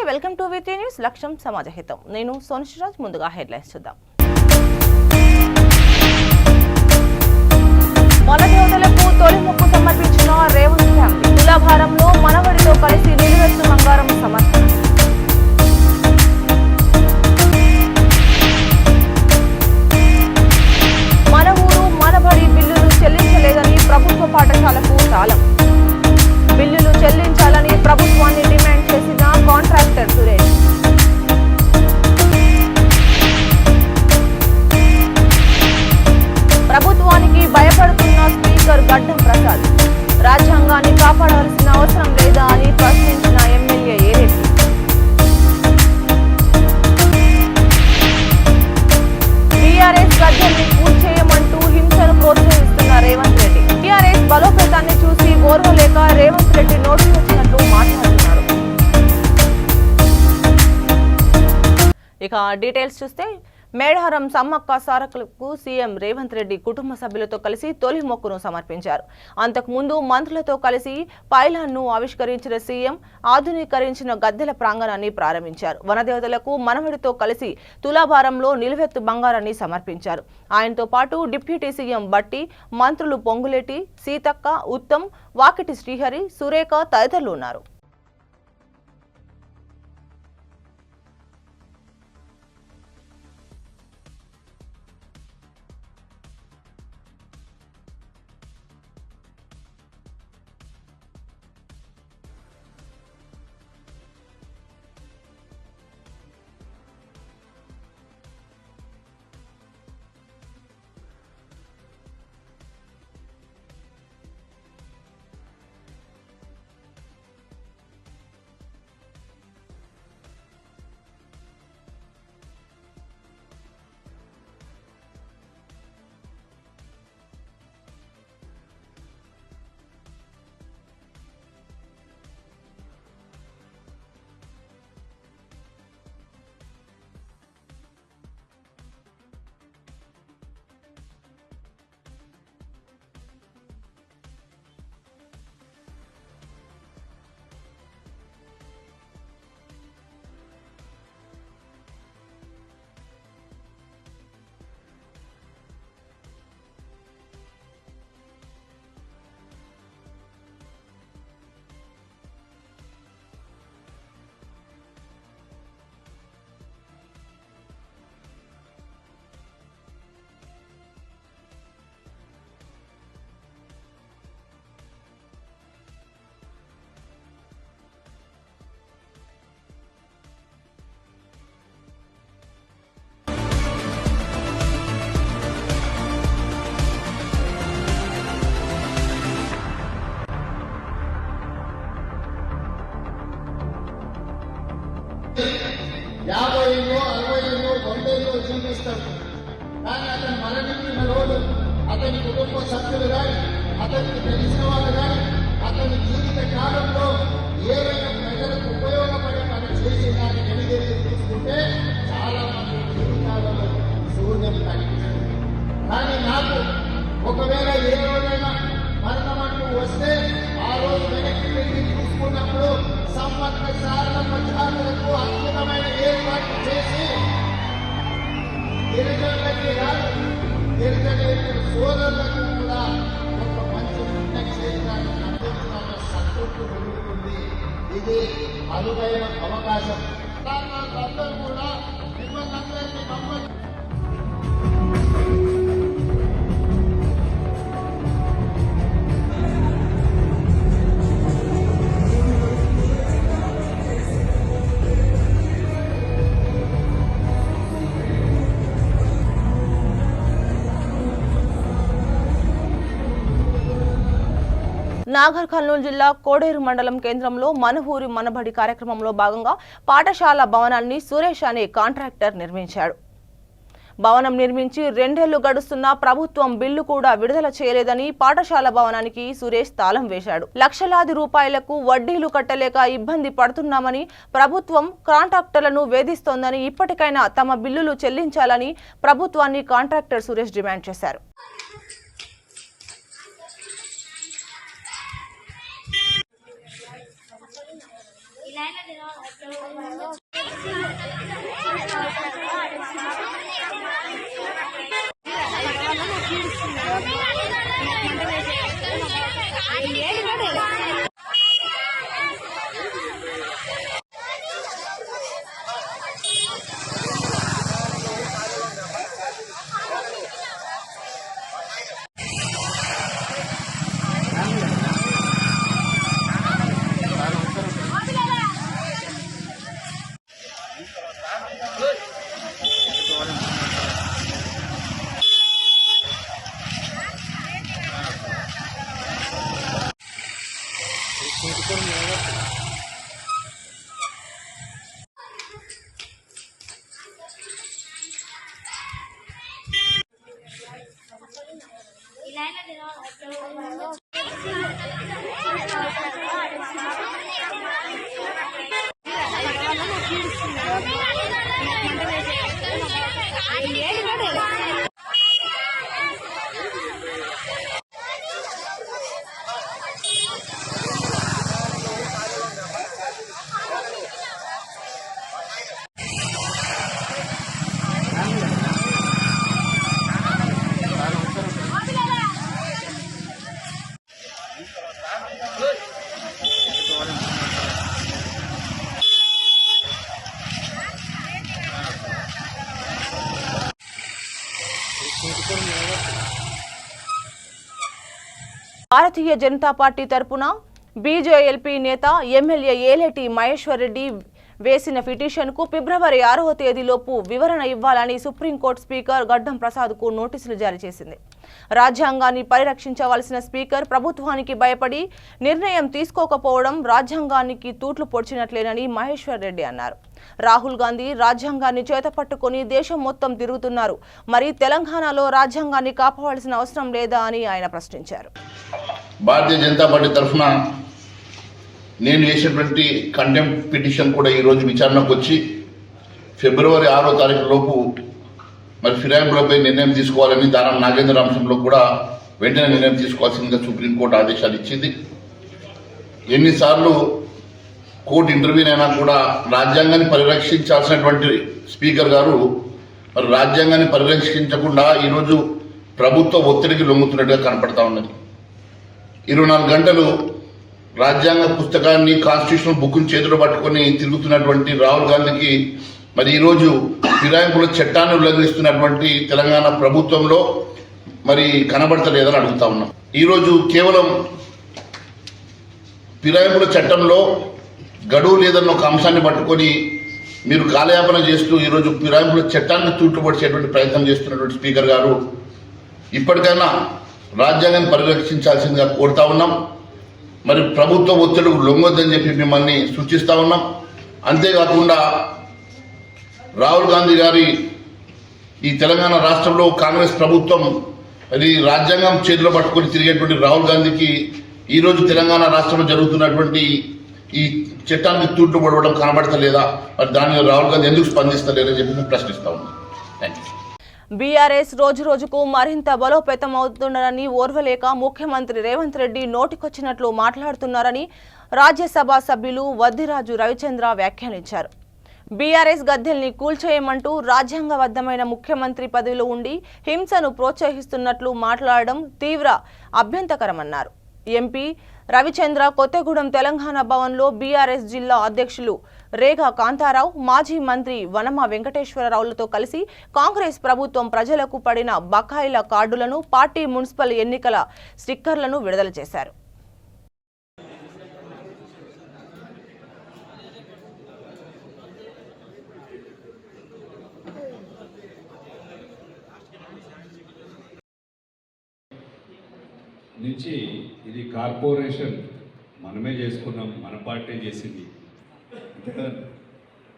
Welcome to విటి news లక్ష్యం సమాజహితం. నేను సోనిశ్రాజ్. ముందుగా హెడ్లైన్స్ చూద్దాం. వనదేవతలకు తొలి మొక్కు సమర్పించిన రేవంత్ ఫ్యామిలీ. తులాభారంలో మనవడితో కలిసి నిలువెత్తు బంగారం సమర్పణ. మన ఊరు మనబడి బిల్లులు చెల్లించలేదని ప్రభుత్వ పాఠశాలకు తాళం. బిల్లులు చెల్లించాలని ప్రభుత్వాన్ని డిమాండ్ చేసిన కాంట్రాక్టర్ సురేష్. ప్రభుత్వానికి భయపడుతున్న స్పీకర్ గడ్డం ప్రసాద్. రాజ్యాంగాన్ని కాపాడాల్సిన అవసరం లేదా అని ప్రశ్నించిన ఎమ్మెల్యే ఏరెడ్డి. టీఆర్ఎస్ గడ్డల్ని కూల్చేయమంటూ హింసను ప్రోత్సహిస్తున్న రేవంత్ రెడ్డి. టీఆర్ఎస్ బలోపేతాన్ని చూసి ఓర్వలేక రేవంత్ రెడ్డి నోటికి వచ్చినట్లు మాట్లాడుతున్నారు. ఇక డీటెయిల్స్ చూస్తే మేడారం సమ్మక్క సారకులకు సీఎం రేవంత్ రెడ్డి కుటుంబ సభ్యులతో కలిసి తొలి మొక్కును సమర్పించారు. అంతకుముందు మంత్రులతో కలిసి పైలాన్ను ఆవిష్కరించిన సీఎం ఆధునీకరించిన గద్దెల ప్రాంగణాన్ని ప్రారంభించారు. వనదేవతలకు మనవడితో కలిసి తులాభారంలో నిలువెత్తు బంగారాన్ని సమర్పించారు. ఆయనతో పాటు డిప్యూటీ సీఎం బట్టి, మంత్రులు పొంగులేటి, సీతక్క, ఉత్తమ్, వాకిటి శ్రీహరి, సురేఖ తదితరులు ఉన్నారు. యాభై ఏళ్ళు, 60 ఏళ్ళు, 100 ఏళ్ళు జీవిస్తాడు. కానీ అతను మరణించిన రోజు అతని కుటుంబ సభ్యులు కానీ, అతనికి తెలిసిన వాళ్ళు కానీ, అతని జీవిత కాలంలో ఏవైనా ప్రజలకు ఉపయోగపడే పని చేసి దాన్ని వెనుదేసి తీసుకుంటే చాలా మంది జీవితాలలో శూన్యం కనిపిస్తుంది. కానీ నాకు ఒకవేళ ఏ రోజైనా మరణం అంటూ వస్తే ఆ రోజు వెనక్కి వెళ్ళి చూసుకున్నప్పుడు సమ్మక్క సారలమ్మ జాతరకు అద్భుతమైన ఏర్పాటు చేసి గిరిజనులకి కాదు, గిరిజనుల సోదరులకు కూడా ఒక మంచి పుణ్యక్షేత్రాన్ని అందించాలన్న సంతృప్తి పెరుగుతుంది. ఇది అరుదైన అవకాశం. అందరూ కూడా మిమ్మల్ని అందరినీ మమ్మల్ని నాగర్ కర్నూలు జిల్లా కోడేరు మండలం కేంద్రంలో మన ఊరి మనబడి కార్యక్రమంలో భాగంగా పాఠశాల భవనాన్ని సురేష్ అనే కాంట్రాక్టర్ నిర్మించాడు. భవనం నిర్మించి 2 ఏళ్లు గడుస్తున్నా ప్రభుత్వం బిల్లు కూడా విడుదల చేయలేదని పాఠశాల భవనానికి సురేష్ తాళం వేశాడు. లక్షలాది రూపాయలకు వడ్డీలు కట్టలేక ఇబ్బంది పడుతున్నామని, ప్రభుత్వం కాంట్రాక్టర్లను వేధిస్తోందని, ఇప్పటికైనా తమ బిల్లులు చెల్లించాలని ప్రభుత్వాన్ని కాంట్రాక్టర్ సురేష్ డిమాండ్ చేశారు. భారతీయ జనతా పార్టీ తరపున బీజేఎల్పీ నేత ఎమ్మెల్యే ఏలేటి మహేశ్వర్ రెడ్డి వేసిన పిటిషన్కు ఫిబ్రవరి 6వ తేదీలోపు వివరణ ఇవ్వాలని సుప్రీంకోర్టు స్పీకర్ గడ్డం ప్రసాద్కు నోటీసులు జారీ చేసింది. రాజ్యాంగాన్ని పరిరక్షించవలసిన స్పీకర్ ప్రభుత్వానికి భయపడి నిర్ణయం తీసుకోకపోవడం రాజ్యాంగానికి తూట్లు పొడిచినట్లేనని మహేశ్వర్ రెడ్డి అన్నారు. రాహుల్ గాంధీ రాజ్యాంగాన్ని చేతపట్టుకుని దేశం మొత్తం తిరుగుతున్నారు. మరి తెలంగాణలో రాజ్యాంగాన్ని కాపాడాల్సిన అవసరం లేదా అని ఆయన ప్రశ్నించారు. భారతీయ జనతా పార్టీ తరఫున నేను వేసినటువంటి కంటెంప్ట్ పిటిషన్ కూడా ఈరోజు విచారణకు వచ్చి ఫిబ్రవరి 6వ తారీఖు లోపు మరి ఫిరాయింపులపై నిర్ణయం తీసుకోవాలని దానం నాగేంద్ర అంశంలో కూడా వెంటనే నిర్ణయం తీసుకోవాల్సిందిగా సుప్రీంకోర్టు ఆదేశాలు ఇచ్చింది. ఎన్నిసార్లు కోర్టు ఇంటర్వ్యూన్ అయినా కూడా రాజ్యాంగాన్ని పరిరక్షించాల్సినటువంటి స్పీకర్ గారు మరి రాజ్యాంగాన్ని పరిరక్షించకుండా ఈరోజు ప్రభుత్వ ఒత్తిడికి లొంగుతున్నట్టుగా కనపడతా ఉన్నది. 24 గంటలు రాజ్యాంగ పుస్తకాన్ని కాన్స్టిట్యూషనల్ బుక్ని చేతిలో పట్టుకొని తిరుగుతున్నటువంటి రాహుల్ గాంధీకి మరి ఈరోజు ఫిరాయింపుల చట్టాన్ని ఉల్లంఘిస్తున్నటువంటి తెలంగాణ ప్రభుత్వంలో మరి కనబడతలేదని అడుగుతా ఉన్నాం. ఈరోజు కేవలం ఫిరాయింపుల చట్టంలో గడువు లేదన్న ఒక అంశాన్ని పట్టుకొని మీరు కాలయాపన చేస్తూ ఈరోజు ఫిరాయింపుల చట్టాన్ని తూట్లుపడిచేటువంటి ప్రయత్నం చేస్తున్నటువంటి స్పీకర్ గారు ఇప్పటికైనా రాజ్యాంగాన్ని పరిరక్షించాల్సిందిగా కోరుతా ఉన్నాం. మరి ప్రభుత్వ ఒత్తిడికి లొంగొద్దని చెప్పి మిమ్మల్ని సూచిస్తా ఉన్నాం. అంతేకాకుండా రాహుల్ గాంధీ గారి ఈ తెలంగాణ రాష్ట్రంలో కాంగ్రెస్ ప్రభుత్వం అది రాజ్యాంగం చేతిలో పట్టుకొని తిరిగేటువంటి రాహుల్ గాంధీకి ఈరోజు తెలంగాణ రాష్ట్రంలో జరుగుతున్నటువంటి ఈ చట్టానికి తూట్లు పడవడం కనబడతలేదా? మరి దాని రాహుల్ గాంధీ ఎందుకు స్పందిస్తలేదని చెప్పి మేము ప్రశ్నిస్తా ఉన్నాం. Thank you. బీఆర్ఎస్ రోజు రోజుకు మరింత బలోపేతం అవుతుండరని ఓర్వలేక ముఖ్యమంత్రి రేవంత్ రెడ్డి నోటికొచ్చినట్లు మాట్లాడుతున్నారని రాజ్యసభ సభ్యులు వద్దిరాజు రవిచంద్ర వ్యాఖ్యానించారు. బీఆర్ఎస్ గద్దెల్ని కూల్చేయమంటూ రాజ్యాంగబద్ధమైన ముఖ్యమంత్రి పదవిలో ఉండి హింసను ప్రోత్సహిస్తున్నట్లు మాట్లాడడం తీవ్ర అభ్యంతరకరమన్నారు. ఎంపీ రవిచంద్ర కొత్తగూడెం తెలంగాణ భవన్లో బీఆర్ఎస్ జిల్లా అధ్యక్షులు రేగా కాంతారావు, మాజీ మంత్రి వనమ వెంకటేశ్వరరావులతో కలిసి కాంగ్రెస్ ప్రభుత్వం ప్రజలకు పడిన బకాయిల కార్డులను, పార్టీ మున్సిపల్ ఎన్నికల స్టిక్కర్లను విడుదల చేశారు. నుంచి ఇది కార్పొరేషన్ మనమే చేసుకున్నాం, మన పార్టీ చేసింది,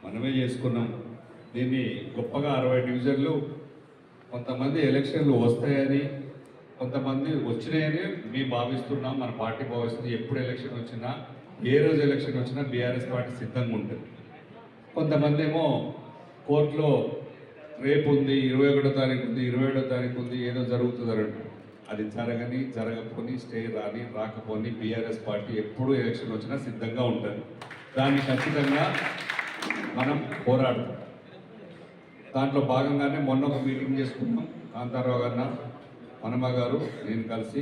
మనమే చేసుకున్నాం. దీన్ని గొప్పగా 60 డివిజన్లు కొంతమంది ఎలక్షన్లు వస్తాయని, కొంతమంది వచ్చినాయని మేము భావిస్తున్నాం, మన పార్టీ భావిస్తుంది. ఎప్పుడు ఎలక్షన్ వచ్చినా, ఏ రోజు ఎలక్షన్ వచ్చినా బీఆర్ఎస్ పార్టీ సిద్ధంగా ఉంటుంది. కొంతమంది ఏమో కోర్టులో రేపు ఉంది, 21వ తారీఖు ఉంది, 27వ తారీఖు ఉంది, ఏదో జరుగుతుంది అంటారు. అది జరగకపోని, స్టే రాకపోని బీఆర్ఎస్ పార్టీ ఎప్పుడు ఎలక్షన్ వచ్చినా సిద్ధంగా ఉంటుంది. దాన్ని ఖచ్చితంగా మనం పోరాడతాం. దాంట్లో భాగంగానే మొన్న ఒక మీటింగ్ చేసుకున్నాం. కాంతారావు గారు, వనమ గారు, నేను కలిసి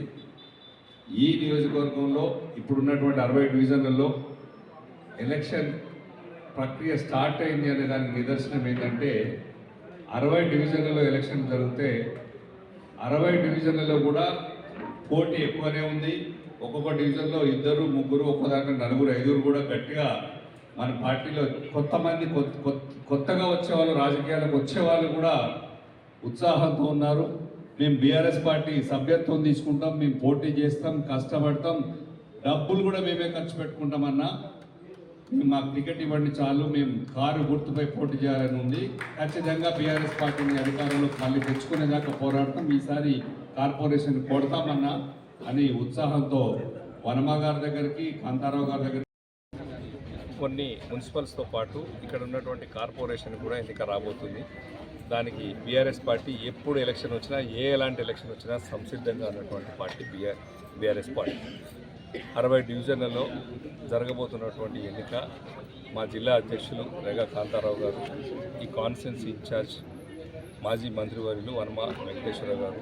ఈ నియోజకవర్గంలో ఇప్పుడున్నటువంటి 60 డివిజన్లలో ఎలక్షన్ ప్రక్రియ స్టార్ట్ అయింది అనే దానికి నిదర్శనం ఏంటంటే 60 డివిజన్లలో ఎలక్షన్ జరిగితే 60 డివిజన్లలో కూడా పోటీ ఎక్కువనే ఉంది. ఒక్కొక్క డివిజన్లో 2, 3, ఒక్కో దాంట్లో 4, 5 కూడా గట్టిగా మన పార్టీలో కొత్తగా వచ్చేవాళ్ళు, రాజకీయాలకు వచ్చేవాళ్ళు కూడా ఉత్సాహంతో ఉన్నారు. మేము బీఆర్ఎస్ పార్టీ సభ్యత్వం తీసుకుంటాం, మేము పోటీ చేస్తాం, కష్టపడతాం, డబ్బులు కూడా మేమే ఖర్చు పెట్టుకుంటామన్నా మాకు టికెట్ ఇవ్వండి చాలు, మేము కారు గుర్తుపై పోటీ చేయాలని ఉంది. ఖచ్చితంగా బీఆర్ఎస్ పార్టీని అధికారంలో మళ్ళీ తెచ్చుకునేదాకా పోరాడతాం, ఈసారి కార్పొరేషన్ కొడతామన్నా అని ఉత్సాహంతో వనమ గారి దగ్గరికి, కాంతారావు గారి దగ్గరికి, కొన్ని మున్సిపల్స్తో పాటు ఇక్కడ ఉన్నటువంటి కార్పొరేషన్ కూడా ఎన్నిక రాబోతుంది. దానికి బీఆర్ఎస్ పార్టీ ఎప్పుడు ఎలక్షన్ వచ్చినా, ఎలాంటి ఎలక్షన్ వచ్చినా సంసిద్ధంగా ఉన్నటువంటి పార్టీ బీఆర్ఎస్ పార్టీ. 60 డివిజన్లలో జరగబోతున్నటువంటి ఎన్నిక మా జిల్లా అధ్యక్షులు రేగా కాంతారావు గారు, ఈ కాన్స్టిట్యున్సీ ఇన్ఛార్జ్ మాజీ మంత్రివర్యులు వనమ వెంకటేశ్వర గారు,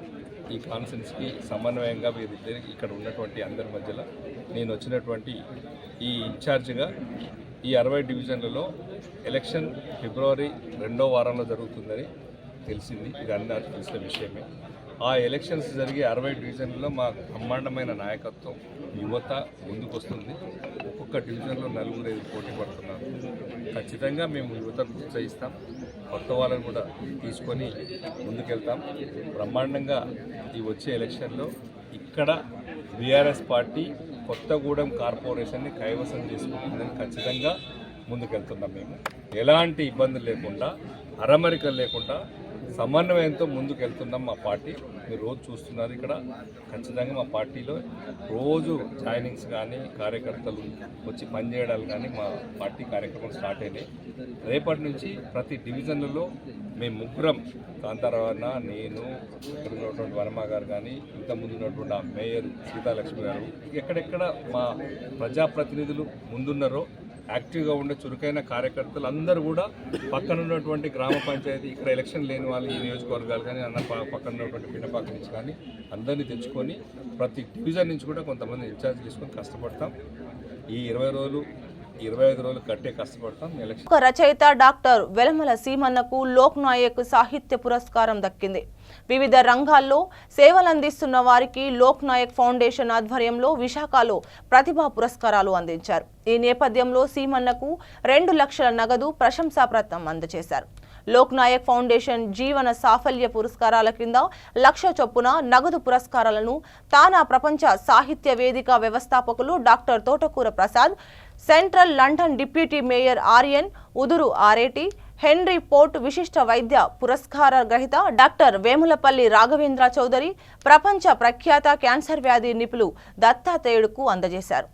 ఈ కాన్స్టిట్యున్సీకి సమన్వయంగా వీరిద్దరు ఇక్కడ ఉన్నటువంటి అందరి మధ్యలో నేను వచ్చినటువంటి ఈ ఇన్ఛార్జిగా ఈ 60 డివిజన్లలో ఎలక్షన్ ఫిబ్రవరి 2వ వారంలో జరుగుతుందని తెలిసింది. ఇది అందరికీ తెలిసిన విషయమే. ఆ ఎలక్షన్స్ జరిగే 60 డివిజన్లలో మా బ్రహ్మాండమైన నాయకత్వం, యువత ముందుకొస్తుంది. ఒక్కొక్క డివిజన్లో 4-5 పోటీ పడుతున్నారు. ఖచ్చితంగా మేము యువతను ప్రోత్సహిస్తాం, కొత్త వాళ్ళని కూడా తీసుకొని ముందుకెళ్తాం. బ్రహ్మాండంగా ఈ వచ్చే ఎలక్షన్లో ఇక్కడ బీఆర్ఎస్ పార్టీ కొత్తగూడెం కార్పొరేషన్ని కైవసం చేసుకుంటుందని ఖచ్చితంగా ముందుకెళ్తున్నాం. మేము ఎలాంటి ఇబ్బందులు లేకుండా, అరమరికలు లేకుండా సమన్వయంతో ముందుకెళ్తున్నాం. మా పార్టీ మీరు రోజు చూస్తున్నారు. ఇక్కడ ఖచ్చితంగా మా పార్టీలో రోజు జాయినింగ్స్ కానీ, కార్యకర్తలు వచ్చి పనిచేయడాలు కానీ మా పార్టీ కార్యక్రమం స్టార్ట్ అయినాయి. రేపటి నుంచి ప్రతి డివిజన్లలో మేము ముగ్గురం, కాంతారావు అన్న, నేను, ఇక్కడ ఉన్నటువంటి వర్మ గారు కానీ, ఇంతకుముందు ఉన్నటువంటి ఆ మేయర్ సీతాలక్ష్మి గారు, ఎక్కడెక్కడ మా ప్రజాప్రతినిధులు ముందున్నారో యాక్టివ్గా ఉండే చురుకైన కార్యకర్తలు అందరూ కూడా పక్కన ఉన్నటువంటి గ్రామ పంచాయతీ, ఇక్కడ ఎలక్షన్ లేని వాళ్ళు ఈ నియోజకవర్గాలు కానీ అన్న పక్కన ఉన్నటువంటి పిన్నపాక నుంచి కానీ అందరినీ తెచ్చుకొని ప్రతి డివిజన్ నుంచి కూడా కొంతమంది ఇన్ఛార్జ్ తీసుకొని కష్టపడతాం. ఈ 20 రోజులు 25 రోజులు కట్టే కష్టపడతాం. ఒక రచయిత డాక్టర్ వెలమల సీమన్నకు లోక్ నాయక్ సాహిత్య పురస్కారం దక్కింది. వివిధ రంగాల్లో సేవలందిస్తున్న వారికి లోక్ నాయక్ ఫౌండేషన్ ఆధ్వర్యంలో విశాఖలో ప్రతిభా పురస్కారాలు అందించారు. ఈ నేపథ్యంలో సీమన్నకు 2 లక్షల నగదు ప్రశంసాపత్రం అందజేశారు. లోక్ నాయక్ ఫౌండేషన్ జీవన సాఫల్య పురస్కారాల కింద 1 లక్ష చొప్పున నగదు పురస్కారాలను తానా ప్రపంచ సాహిత్య వేదిక వ్యవస్థాపకులు doctor Thotakura Prasad, central London deputy mayor Aryan Uduru Areti, Henry port విశిష్ట వైద్య పురస్కార గ్రహీత డాక్టర్ వేములపల్లి రాఘవేంద్ర చౌదరి, ప్రపంచ ప్రఖ్యాత క్యాన్సర్ వ్యాధి నిపుణులు దత్తాత్రేయుడుకు అందజేశారు.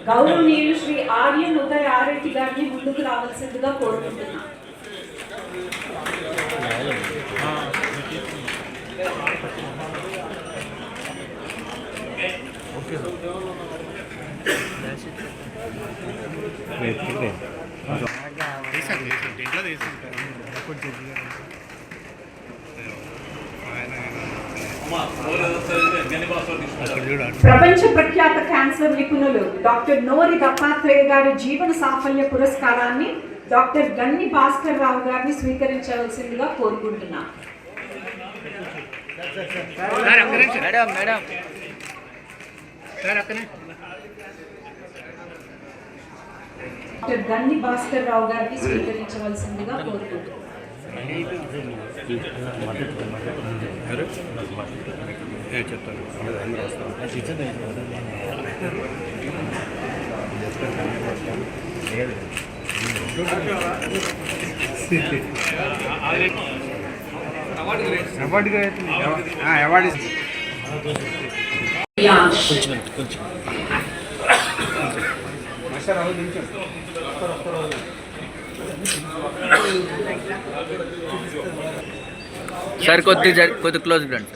గౌరవనీయులు శ్రీ ఆర్యన్ ఉదయ్ ఆరెడ్డి గారిని ముందుకు రావాల్సిందిగా కోరుకుంటున్నాను. ప్రపంచ ప్రఖ్యాత క్యాన్సర్ నిపుణులు డాక్టర్ నోరి దత్తాత్రేయ గారి జీవన సాఫల్య పురస్కారాన్ని డాక్టర్ గన్ని భాస్కర్ రావు గారిని స్వీకరించవలసిందిగా కోరుకుంటున్నాను. డాక్టర్ గన్ని భాస్కర్ రావు గారిని స్వీకరించవలసిందిగా కోరుకుంటున్నాను. సార్ కొద్ది క్లోజ్ రండి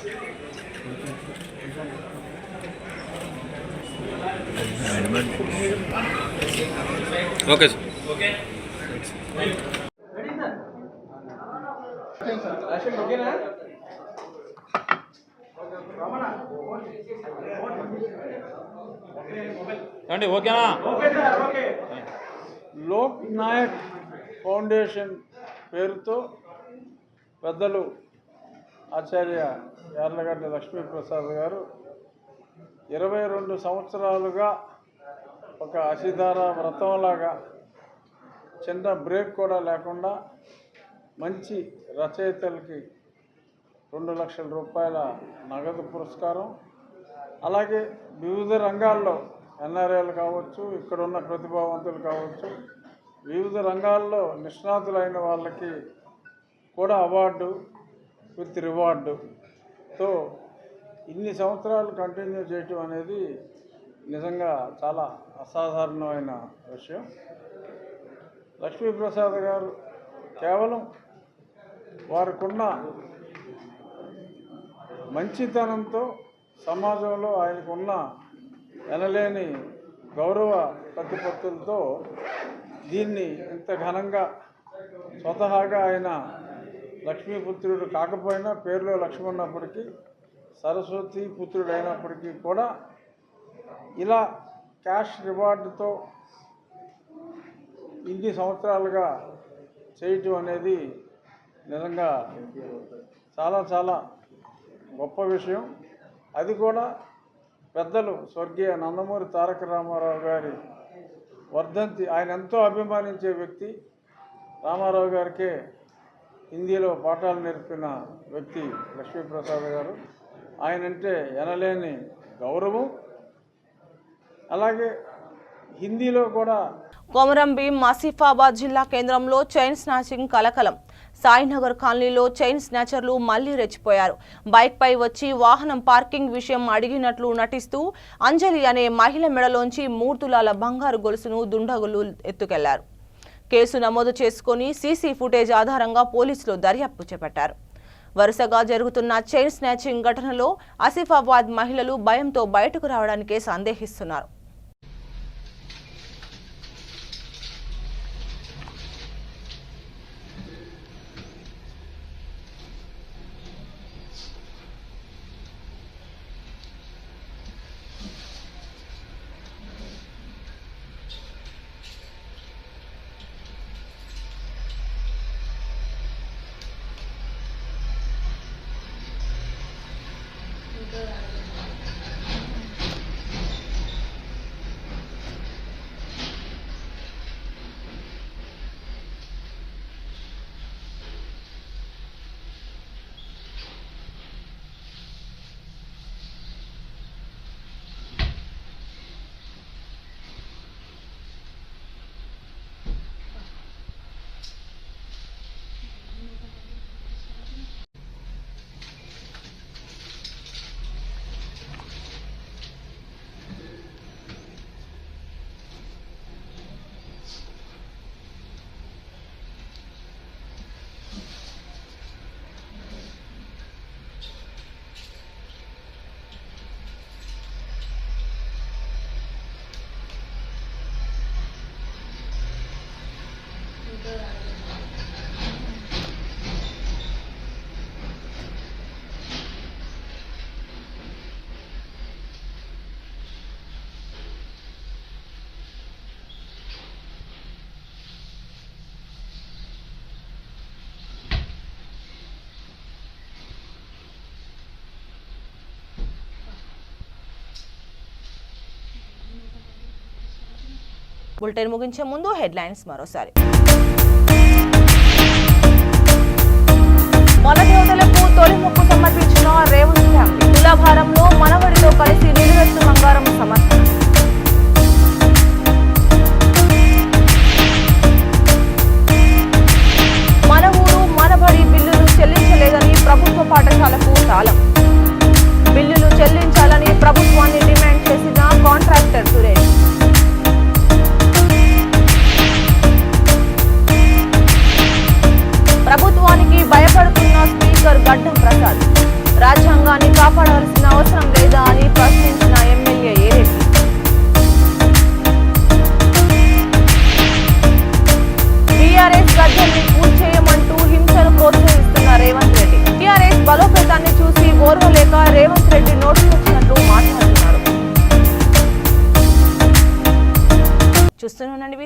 ఓకే సార్. అండి ఓకేనా? లోక్ నాయక్ ఫౌండేషన్ పేరుతో పెద్దలు ఆచార్య యార్లగడ్డ లక్ష్మీప్రసాద్ గారు 22 సంవత్సరాలుగా ఒక అసిధార వ్రతంలాగా చిన్న బ్రేక్ కూడా లేకుండా మంచి రచయితలకి 2 లక్షల రూపాయల నగదు పురస్కారం, అలాగే వివిధ రంగాల్లో ఎన్ఆర్ఐలు కావచ్చు, ఇక్కడున్న ప్రతిభావంతులు కావచ్చు, వివిధ రంగాల్లో నిష్ణాతులైన వాళ్ళకి కూడా అవార్డు విత్ రివార్డుతో ఇన్ని సంవత్సరాలు కంటిన్యూ చేయటం అనేది నిజంగా చాలా అసాధారణమైన విషయం. లక్ష్మీప్రసాద్ గారు కేవలం వారికున్న మంచితనంతో సమాజంలో ఆయనకున్న ఎనలేని గౌరవ ప్రతిపత్తులతో దీన్ని ఇంత ఘనంగా స్వతహాగా ఆయన లక్ష్మీపుత్రుడు కాకపోయినా పేరులో లక్ష్మి ఉన్నప్పటికీ సరస్వతి పుత్రుడు అయినప్పటికీ కూడా ఇలా క్యాష్ రివార్డుతో ఇన్ని సంవత్సరాలుగా చేయటం అనేది నిజంగా చాలా చాలా గొప్ప విషయం. అది కూడా పెద్దలు స్వర్గీయ నందమూరి తారక రామారావు గారి వర్ధంతి, ఆయన ఎంతో అభిమానించే వ్యక్తి. రామారావు గారికే హిందీలో పాఠాలు నేర్పిన వ్యక్తి లక్ష్మీప్రసాద్ గారు. ఆయనంటే ఎనలేని గౌరవం. అలాగే హిందీలో కూడా కొమరం భీం ఆసిఫాబాద్ జిల్లా కేంద్రంలో చైన్ స్నాచింగ్ కలకలం. సాయినగర్ కాలనీలో చైన్ స్నాచర్లు మళ్లీ రెచ్చిపోయారు. బైక్ పై వచ్చి వాహనం పార్కింగ్ విషయం అడిగినట్లు నటిస్తూ అంజలి అనే మహిళ మెడలోంచి 3 తులాల బంగారు గొలుసును దుండగులు ఎత్తుకెళ్లారు. కేసు నమోదు చేసుకుని సీసీ ఫుటేజ్ ఆధారంగా పోలీసులు దర్యాప్తు చేపట్టారు. వరుసగా జరుగుతున్న చైన్ స్నాచింగ్ ఘటనలో ఆసిఫాబాద్ మహిళలు భయంతో బయటకు రావడానికే సందేహిస్తున్నారు. బులెటిన్ ముగించే ముందు హెడ్లైన్స్ మరోసారి. వనదేవతలకు తొలి మొక్కు సమర్పించిన రేవంత్ ఫ్యామిలీ. తులాభారంలో మనవడితో కలిసి నిలువెత్తు బంగారం సమర్పణ. మన ఊరు మనబడి బిల్లులు చెల్లించలేదని ప్రభుత్వ పాఠశాలకు తాళం. బిల్లులు చెల్లించాలని ప్రభుత్వాన్ని డిమాండ్ చేసిన కాంట్రాక్టర్ సురేష్.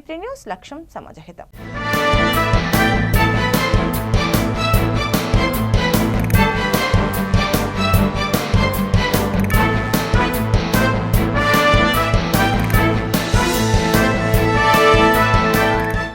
టీవీ 3 న్యూస్ లక్ష్యం సమాజహితం.